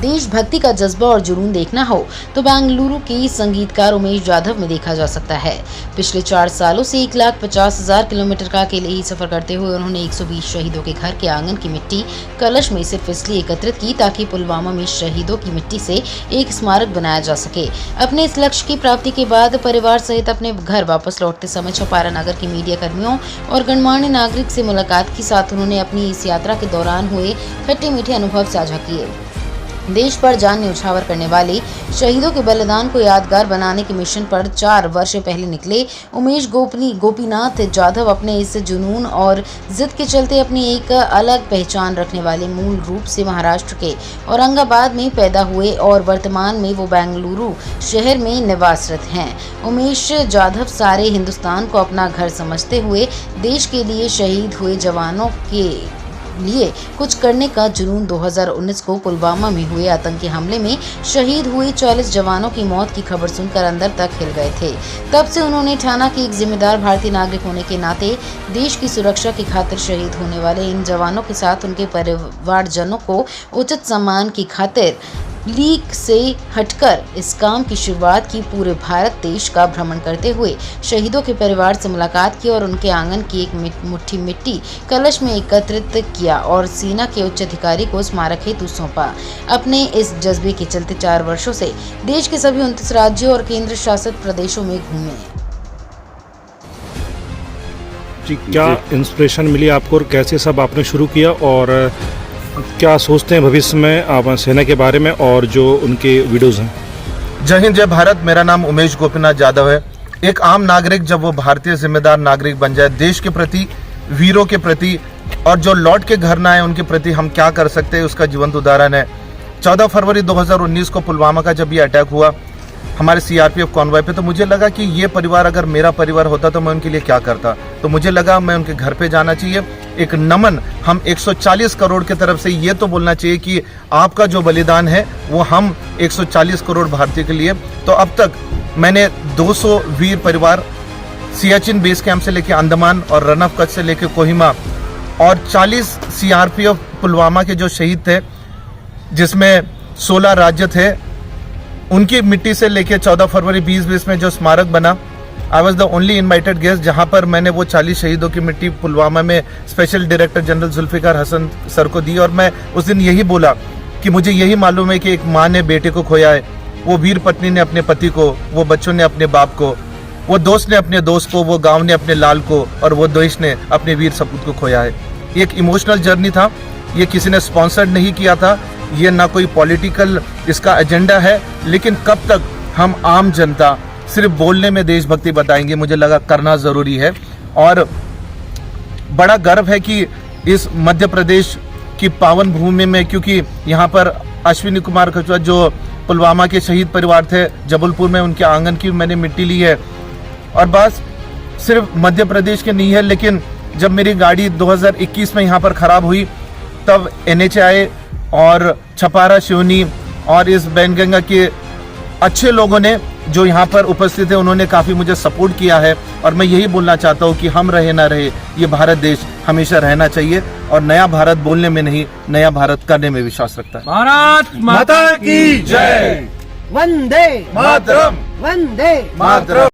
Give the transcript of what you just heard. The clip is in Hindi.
देशभक्ति का जज्बा और जुनून देखना हो तो बेंगलुरु के संगीतकार उमेश जाधव में देखा जा सकता है। पिछले 4 सालों से 1,50,000 किलोमीटर का अकेले ही सफर करते हुए उन्होंने 120 शहीदों के घर के आंगन की मिट्टी कलश में सिर्फ इसलिए एकत्रित की ताकि पुलवामा में शहीदों की मिट्टी से एक स्मारक बनाया जा सके। अपने इस लक्ष्य की प्राप्ति के बाद परिवार सहित अपने घर वापस लौटते समय छपारा नगर के मीडिया कर्मियों और गणमान्य नागरिक से मुलाकात के साथ उन्होंने अपनी इस यात्रा के दौरान हुए खट्टे मीठे अनुभव साझा किए। देश पर जान न्यौछावर करने वाले शहीदों के बलिदान को यादगार बनाने के मिशन पर 4 वर्ष पहले निकले उमेश गोपीनाथ जाधव अपने इस जुनून और जिद के चलते अपनी एक अलग पहचान रखने वाले मूल रूप से महाराष्ट्र के औरंगाबाद में पैदा हुए और वर्तमान में वो बेंगलुरु शहर में निवासरत हैं। उमेश जाधव सारे हिंदुस्तान को अपना घर समझते हुए देश के लिए शहीद हुए जवानों के लिए कुछ करने का जुनून 2019 को पुलवामा में हुए आतंकी हमले में शहीद हुए 40 जवानों की मौत की खबर सुनकर अंदर तक हिल गए थे। तब से उन्होंने ठाना कि एक जिम्मेदार भारतीय नागरिक होने के नाते देश की सुरक्षा की खातिर शहीद होने वाले इन जवानों के साथ उनके परिवारजनों को उचित सम्मान की खातिर लीग से हटकर इस काम की शुरुआत की। पूरे भारत देश का भ्रमण करते हुए शहीदों के परिवार से मुलाकात की और उनके आंगन की एक मुट्ठी मिट्टी कलश में एकत्रित किया और सेना के उच्च अधिकारी को स्मारक हेतु सौंपा। अपने इस जज्बे के चलते 4 वर्षों से देश के सभी 29 राज्यों और केंद्र शासित प्रदेशों में घूमे। जी, क्या इंस्पिरेशन मिली आपको और कैसे सब आपने शुरू किया और क्या सोचते हैं भविष्य में आप सेना के बारे में और जो उनके वीडियोस हैं? जय हिंद, जय भारत। मेरा नाम उमेश गोपीनाथ जाधव है। एक आम नागरिक जब वो भारतीय जिम्मेदार नागरिक बन जाए, देश के प्रति, वीरों के प्रति और जो लौट के घर ना आए उनके प्रति हम क्या कर सकते हैं, उसका जीवंत उदाहरण है। 14 फरवरी 2019 को पुलवामा का जब ये अटैक हुआ हमारे सीआरपीएफ कॉन्वॉय पे, तो मुझे लगा कि ये परिवार अगर मेरा परिवार होता तो मैं उनके लिए क्या करता। तो मुझे लगा मैं उनके घर पे जाना चाहिए, एक नमन हम 140 करोड़ की तरफ से ये तो बोलना चाहिए कि आपका जो बलिदान है वो हम 140 करोड़ भारतीय के लिए। तो अब तक मैंने 200 वीर परिवार सियाचिन बेस कैंप से लेकर अंडमान और रन ऑफ कच्छ से लेकर कोहिमा और 40 सीआरपीएफ पुलवामा के जो शहीद थे जिसमें 16 राज्य थे, उनकी मिट्टी से लेके 14 फरवरी 2020 में जो स्मारक बना, I was the only invited guest जहां पर मैंने वो 40 शहीदों की मिट्टी पुलवामा में special director general Zulfiqar Hasan sir को दी। और मैं उस दिन यही बोला कि मुझे यही मालूम है कि एक माँ ने बेटे को खोया है, वो वीर पत्नी ने अपने पति को, वो बच्चों ने अपने बाप को, वो दोस्त ने अपने दोस्त को, वो गाँव ने अपने लाल को और वो देश ने अपने वीर सपूत को खोया है। एक इमोशनल जर्नी था, ये किसी ने स्पॉन्सर्ड नहीं किया था, ये ना कोई पॉलिटिकल इसका एजेंडा है, लेकिन कब तक हम आम जनता सिर्फ बोलने में देशभक्ति बताएंगे, मुझे लगा करना जरूरी है। और बड़ा गर्व है कि इस मध्य प्रदेश की पावन भूमि में, क्योंकि यहाँ पर अश्विनी कुमार कछुआ जो पुलवामा के शहीद परिवार थे जबलपुर में, उनके आंगन की मैंने मिट्टी ली है। और बस सिर्फ मध्य प्रदेश के नहीं है, लेकिन जब मेरी गाड़ी 2021 में यहाँ पर खराब हुई तब NHI और छपारा शिवनी और इस बैनगंगा के अच्छे लोगों ने जो यहाँ पर उपस्थित है उन्होंने काफ़ी मुझे सपोर्ट किया है। और मैं यही बोलना चाहता हूँ कि हम रहे ना रहे, ये भारत देश हमेशा रहना चाहिए और नया भारत बोलने में नहीं, नया भारत करने में विश्वास रखता है। भारत माता की जय। वंदे मातरम, वंदे मातरम।